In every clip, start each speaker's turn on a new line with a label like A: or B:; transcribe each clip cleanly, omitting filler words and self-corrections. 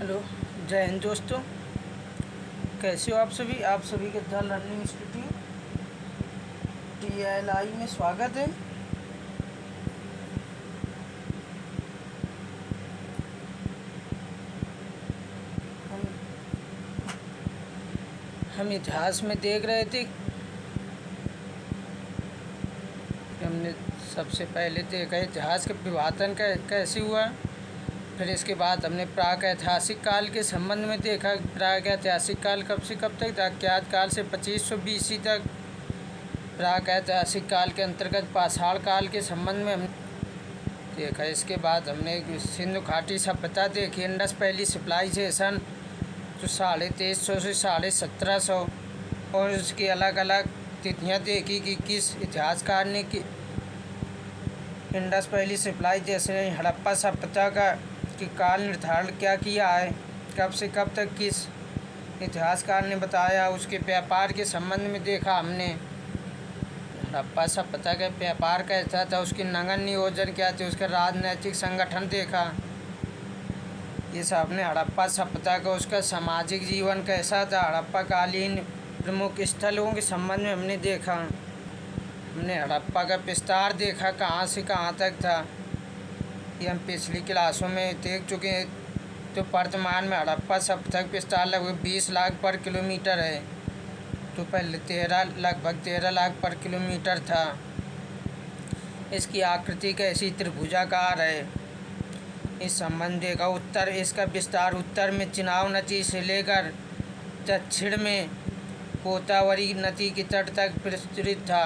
A: Hello, जय हिंद दोस्तों। कैसे हो आप सभी के द लर्निंग इंस्टीट्यूट TLI में स्वागत है। हम हम इतिहास में देख रहे थे। हमने सबसे पहले देखा इतिहास का विभाजन कैसे हुआ। फिर इसके बाद हमने प्राक ऐतिहासिक काल के संबंध में देखा। प्राक ऐतिहासिक काल कब से कब तक था? अज्ञात काल से 2500 BC तक। प्राक ऐतिहासिक काल के अंतर्गत पाषाण काल के संबंध में हम देखा। इसके बाद हमने सिंधु घाटी सभ्यता देखी। इंडस वैली सिविलाइजेशन जो 2350 से 1750, और उसकी अलग अलग तिथियाँ देखी कि किस इतिहासकार ने कि इंडस वैली सिविलाइजेशन हड़प्पा सभ्यता का कि काल निर्धारण क्या किया है, कब से कब तक किस इतिहासकार ने बताया। उसके व्यापार के संबंध में देखा हमने। हड़प्पा सभ्यता का व्यापार कैसा था, उसके नगर नियोजन क्या थे, उसका राजनैतिक संगठन देखा। ये सब हमने हड़प्पा सभ्यता का उसका सामाजिक जीवन कैसा था, हड़प्पा कालीन प्रमुख स्थलों के संबंध में हमने देखा। हमने हड़प्पा का विस्तार देखा, कहाँ से कहाँ तक था। ये हम पिछली क्लासों में देख चुके हैं। तो वर्तमान में हड़प्पा सभ्यता का विस्तार लगभग 20 लाख पर किलोमीटर है। तो पहले लगभग 13 लाख पर किलोमीटर था। इसकी आकृति कैसी त्रिभुजाकार है। इस संबंध देखा। उत्तर इसका विस्तार उत्तर में चिनाब नदी से लेकर दक्षिण में गोदावरी नदी के तट तक विस्तृत था।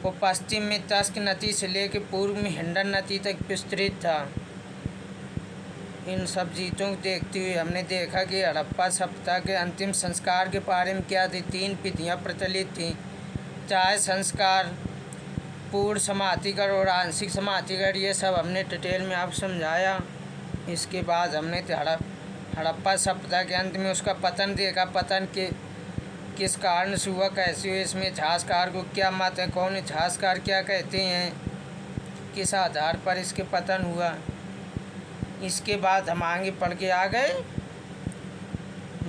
A: वो पश्चिम में तस्क नदी से लेकर पूर्व में हिंडन नदी तक विस्तृत था। इन सब चीज़ों को देखते हुए हमने देखा कि हड़प्पा सभ्यता के अंतिम संस्कार के बारे में क्या थी। 3 विधियाँ प्रचलित थीं: चाय संस्कार, पूर्ण समाधिकरण और आंशिक समाधिकरण। ये सब हमने डिटेल में आप समझाया। इसके बाद हमने हड़प्पा सभ्यता के अंत में उसका पतन देखा। पतन के किस कारण से हुआ, कैसे हुआ, इसमें इतिहासकार को क्या मत है, कौन इतिहासकार क्या कहते हैं, किस आधार पर इसके पतन हुआ। इसके बाद हम आगे पढ़ के आ गए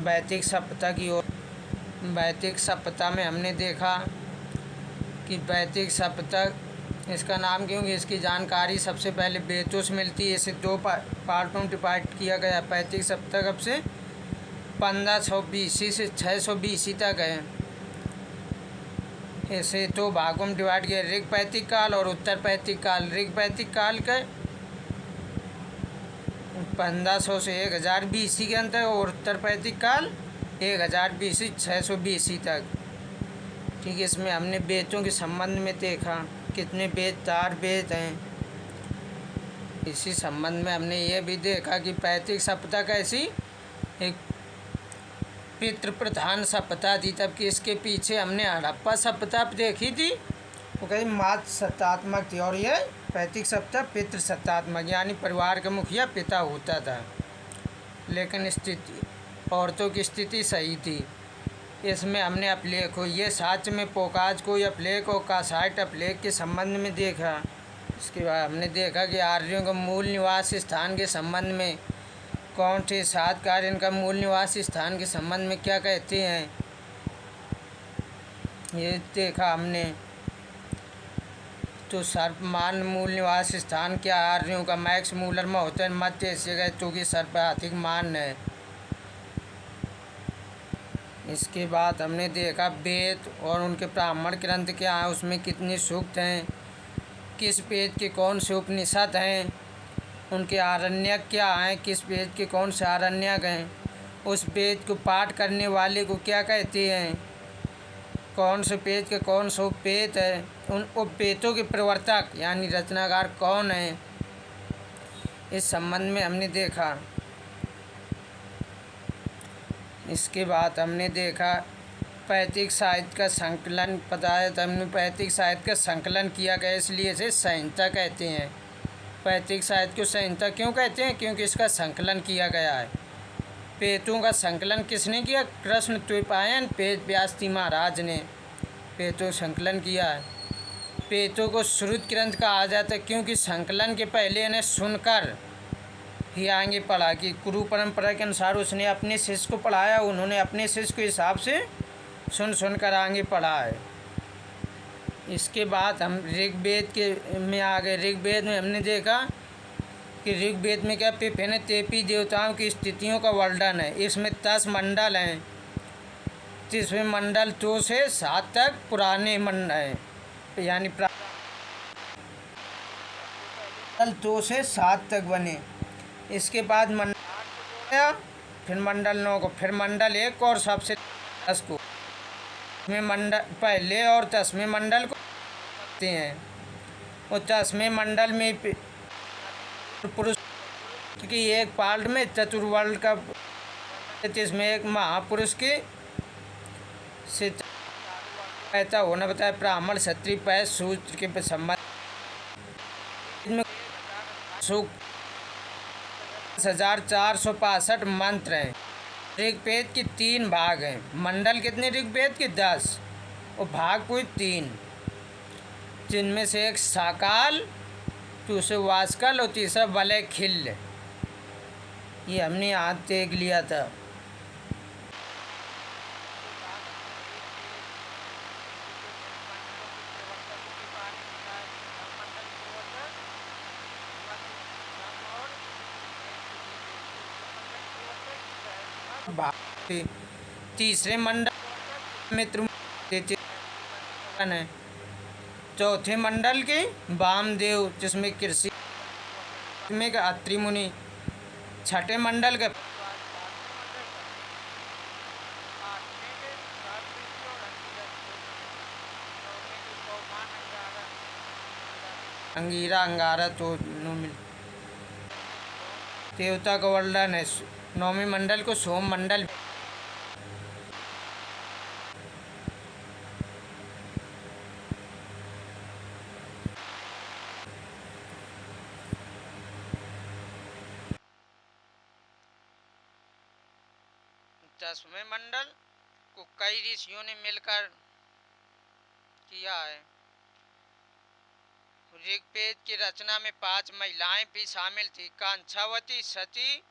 A: वैदिक सभ्यता की ओर। वैदिक सभ्यता में हमने देखा कि वैदिक सभ्यता इसका नाम क्योंकि इसकी जानकारी सबसे पहले वेदों से मिलती है। इसे 2 पार्टों में डिवाइड किया गया। वैदिक सभ्यता कब से 1500 BC से 600 BC तक है। इसे 2 भागों में डिवाइड किया, ऋग वैदिक काल और उत्तर वैदिक काल। ऋग वैदिक काल का 1500 से 1000 BC के अंदर, और उत्तर वैदिक काल 1000 BC 600 BC तक। ठीक है। इसमें हमने वेदों के संबंध में देखा कितने वेद, 4 वेद हैं। इसी संबंध में हमने ये भी देखा कि वैदिक सभ्यता कैसी एक पितृ प्रधान सभ्यता थी। तब कि इसके पीछे हमने हड़प्पा सभ्यता देखी थी, वो कहीं मातृ सत्तात्मक थी, और ये वैदिक सभ्यता पितृ सत्तात्मक, यानी परिवार का मुखिया पिता होता था। लेकिन स्थिति औरतों की स्थिति सही थी। इसमें हमने अप्लेख को, ये साक्ष्य में पोकाज को अप्लेख और कासाइट अप्लेख के संबंध में देखा। इसके बाद हमने देखा कि आर्यों का मूल निवास स्थान के संबंध में कौन थे 7 कार्य, इनका मूल निवास स्थान के संबंध में क्या कहते हैं, ये देखा हमने। तो सर्वमान्य मूल निवास स्थान क्या आर्यों का मैक्स मूलर महोत्तन मध्य एशिया का, क्योंकि सर्वाधिक मान्य है। इसके बाद हमने देखा वेद और उनके ब्राह्मण ग्रंथ क्या हैं, उसमें कितने सूक्त हैं, किस वेद के कौन से उपनिषद हैं, उनके आरण्यक क्या हैं, किस वेद के कौन से आरण्यक हैं, उस वेद को पाठ करने वाले को क्या कहते हैं, कौन से वेद के कौन से उपवेद है, उन उपवेदों के प्रवर्तक यानी रचनाकार कौन है। इस संबंध में हमने देखा। इसके बाद हमने देखा वैदिक साहित्य का संकलन बताया। हमने वैदिक साहित्य का संकलन किया गया, इसलिए इसे संहिता कहते हैं। वैदिक साहित्य को संहिता क्यों कहते हैं? क्योंकि इसका संकलन किया गया है। वेदों का संकलन किसने किया? कृष्णद्वैपायन वेद व्यास जी महाराज ने वेदों संकलन किया है। वेदों को श्रुत ग्रंथ कहा जाता है क्योंकि संकलन के पहले इन्हें सुनकर ही आगे पढ़ा कि गुरु परंपरा के अनुसार उसने अपने शिष्य को पढ़ाया, उन्होंने अपने शिष्य के हिसाब से सुन सुन कर आगे पढ़ा है। इसके बाद हम ऋग्वेद के में आ गए। ऋग्वेद में हमने देखा कि ऋग्वेद में क्या विभिन्न तेपी देवताओं की स्थितियों का वर्णन है। इसमें 10 मंडल हैं, जिसमें मंडल 2 से 7 तक पुराने मंडल हैं, यानी मंडल 2 से 7 तक बने। इसके बाद मंडल गया, फिर मंडल 9 को, फिर मंडल 1 और सबसे 10 को। में मंडल पहले और 10वें मंडल को कहते हैं। और 10वें मंडल में पुरुष की एक पार्ट में चतुर्वर्ग का, जिसमें एक महापुरुष की से कहता होना बताया। ब्राह्मण क्षत्रिय वैश्य शूद्र के संबंध में 1465 मंत्र हैं। ऋग्वेद के 3 भाग हैं। मंडल कितने ऋग्वेद के? 10 और भाग कोई 3, जिनमें से एक साकाल, दूसरे वास्कल और तीसरा वलय खिल्ल। ये हमने आज देख लिया था। तीसरे मंडल मित्र है। चौथे मंडल के वामदेव, जिसमें कृषि में अत्रि मुनि। छठे मंडल के अंगीरा अंगारा तो देवता का वर्णन है। 9वें मंडल को सोम मंडल। दसवें मंडल को कई ऋषियों ने मिलकर किया है। ऋग्वेद की रचना में 5 महिलाएं भी शामिल थी। कांछावती, सती,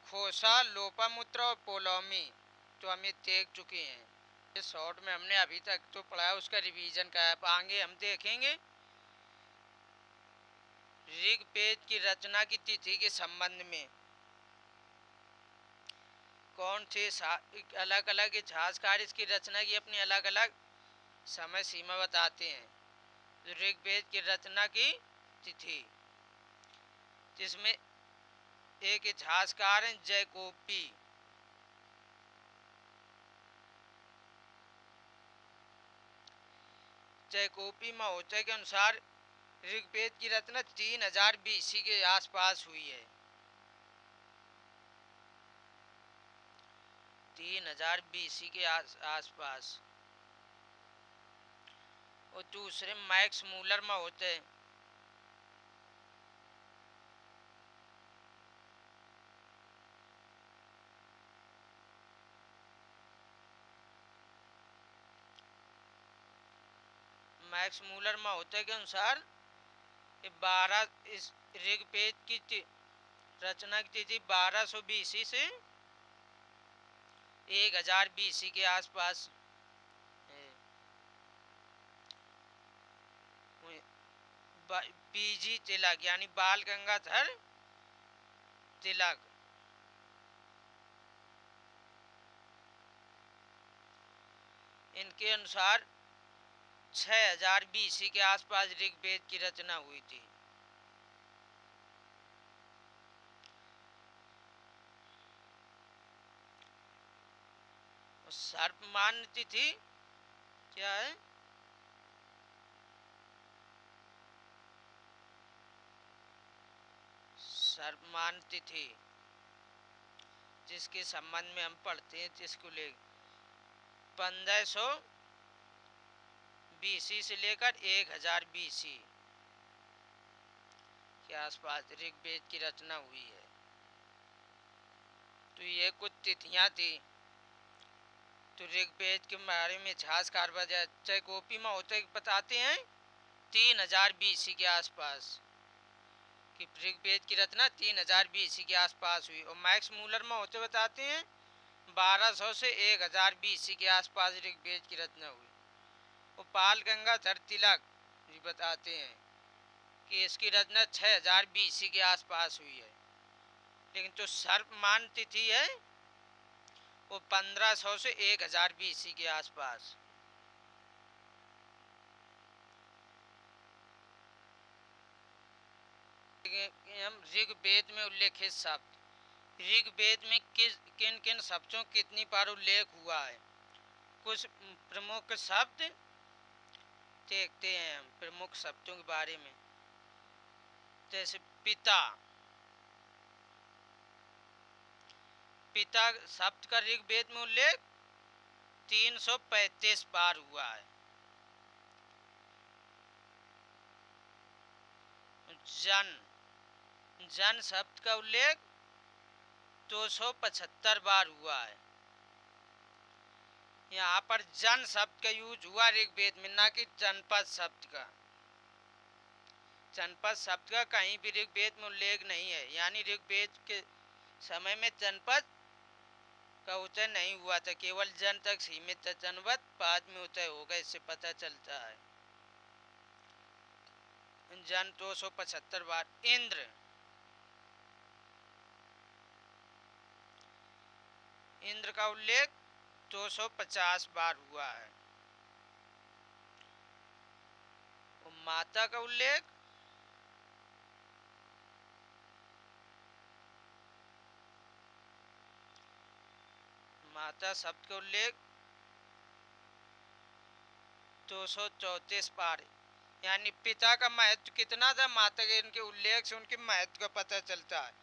A: खोसा, लोपामुद्रा और पोलौमी। तो हम ये देख चुके हैं। इस शॉर्ट में हमने अभी तक तो पढ़ा है, उसका रिवीजन का है। अब आगे हम देखेंगे ऋग्वेद की रचना की तिथि के संबंध में। कौन थे अलग अलग इतिहासकार इसकी रचना की अपनी अलग अलग समय सीमा बताते हैं। ऋग्वेद की रचना की तिथि, जिसमें एक इतिहासकार हैं जैकोपी। जैकोपी महोदय के अनुसार ऋग्वेद की रचना 3000 BC के आसपास हुई है। 3000 BC के आसपास। और दूसरे मैक्स मूलर महोदय, मैक्स मूलर महोदय के अनुसार 12 इस ऋग्वेद की रचना की तिथि 1200 BC से 1000 BC के आसपास है। बीजी तिलक यानी बाल गंगाधर तिलक, इनके अनुसार 6000 BC के आसपास ऋग्वेद की रचना हुई थी। सर्पमान तिथि क्या है? सर्पमान तिथि, जिसके संबंध में हम पढ़ते हैं, जिसको ले 1500 BC से लेकर 1000 BC के आसपास ऋग्वेद की रचना हुई है। तो ये कुछ तिथियां थी। तो ऋग्वेद के बारे में इतिहासकार जैकोपी महोदय बताते हैं 3000 BC के आसपास कि ऋग्वेद की रचना 3000 BC के आसपास हुई और मैक्स मूलर में होते बताते हैं 1200 से 1000 BC के आसपास ऋग्वेद की रचना हुई। और पाल गंगाधर तिलक जी बताते हैं कि इसकी रचना 6000 BC के आसपास हुई है। लेकिन जो सर्वमान तिथि है वो 1500 से 1000 BC के आसपास। हम ऋग्वेद में उल्लेखित शब्द, ऋग्वेद में किन किन शब्दों कितनी बार उल्लेख हुआ है। कुछ प्रमुख शब्द देखते हैं हम प्रमुख शब्दों के बारे में। जैसे पिता, पिता शब्द का ऋग्वेद में उल्लेख 335 बार हुआ है। जन, जन शब्द का उल्लेख 275 बार हुआ है। यहाँ पर जन शब्द का यूज हुआ ऋग्वेद में, ना कि जनपद शब्द का। जनपद शब्द का कहीं भी ऋग्वेद में उल्लेख नहीं है, यानी ऋग्वेद के समय में जनपद का उदय नहीं हुआ था, केवल जन तक सीमित था। जनपद बाद में उदय होगा, इससे पता चलता है। जन 275 बार। इंद्र, इंद्र का उल्लेख 250 बार हुआ है। और माता का उल्लेख माता शब्द का उल्लेख 234 बार। यानी पिता का महत्व कितना था, माता के इनके उल्लेख से उनके महत्व का पता चलता है।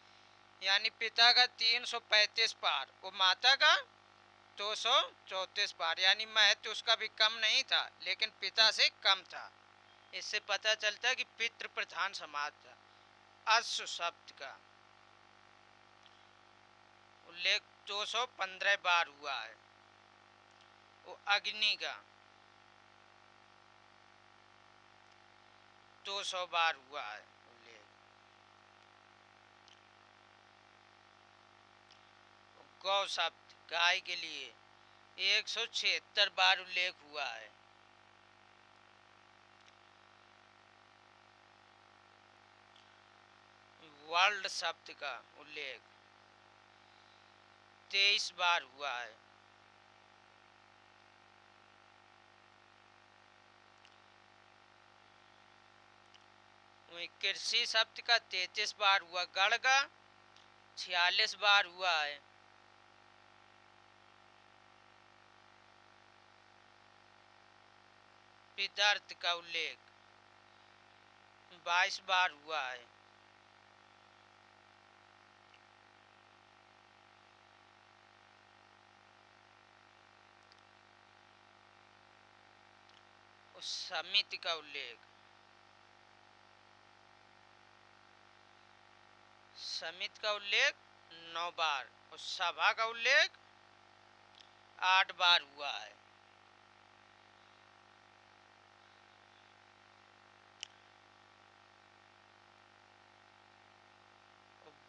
A: यानी पिता का 335 बार और माता का 234 बार, यानी महत्व उसका भी कम नहीं था, लेकिन पिता से कम था। इससे पता चलता है कि पितृ प्रधान समाज था। अश्व शब्द का उल्लेख 215 बार हुआ है। वो अग्नि का 200 बार हुआ है उल्लेख। गौ शब्द गाय के लिए 176 बार उल्लेख हुआ है। वर्ल्ड शब्द का उल्लेख 23 बार हुआ है। कृषि शब्द का 33 बार हुआ। गण का 46 बार हुआ है। विदर्थ का उल्लेख 22 बार हुआ है। समिति का उल्लेख, समिति का उल्लेख 9 बार और सभा का उल्लेख 8 बार हुआ है।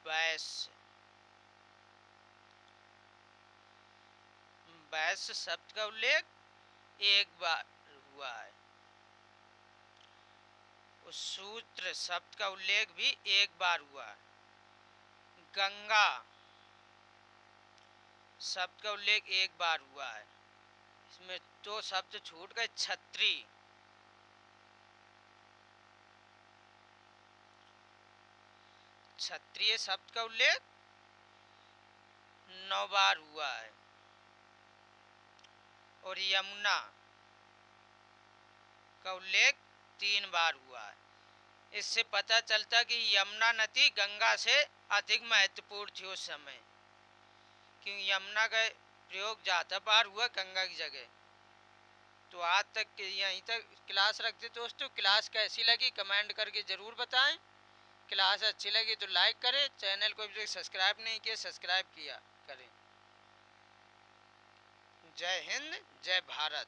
A: वैश्य, वैश्य शब्द का उल्लेख 1 बार हुआ है। सूत्र शब्द का उल्लेख भी 1 बार हुआ है। गंगा शब्द का उल्लेख 1 बार हुआ है। इसमें 2 शब्द छूट गए। छत्री, क्षत्रिय शब्द का उल्लेख 9 बार हुआ है। और यमुना का उल्लेख 3 बार हुआ है। इससे पता चलता कि यमुना नदी गंगा से अधिक महत्वपूर्ण थी उस समय, क्योंकि यमुना का प्रयोग ज़्यादा बार हुआ गंगा की जगह। तो आज तक यहीं तक क्लास रखते दोस्तों। क्लास कैसी लगी कमेंट करके ज़रूर बताएं। क्लास अच्छी लगी तो लाइक करें, चैनल को भी सब्सक्राइब नहीं किया सब्सक्राइब किया करें। जय हिंद, जय भारत।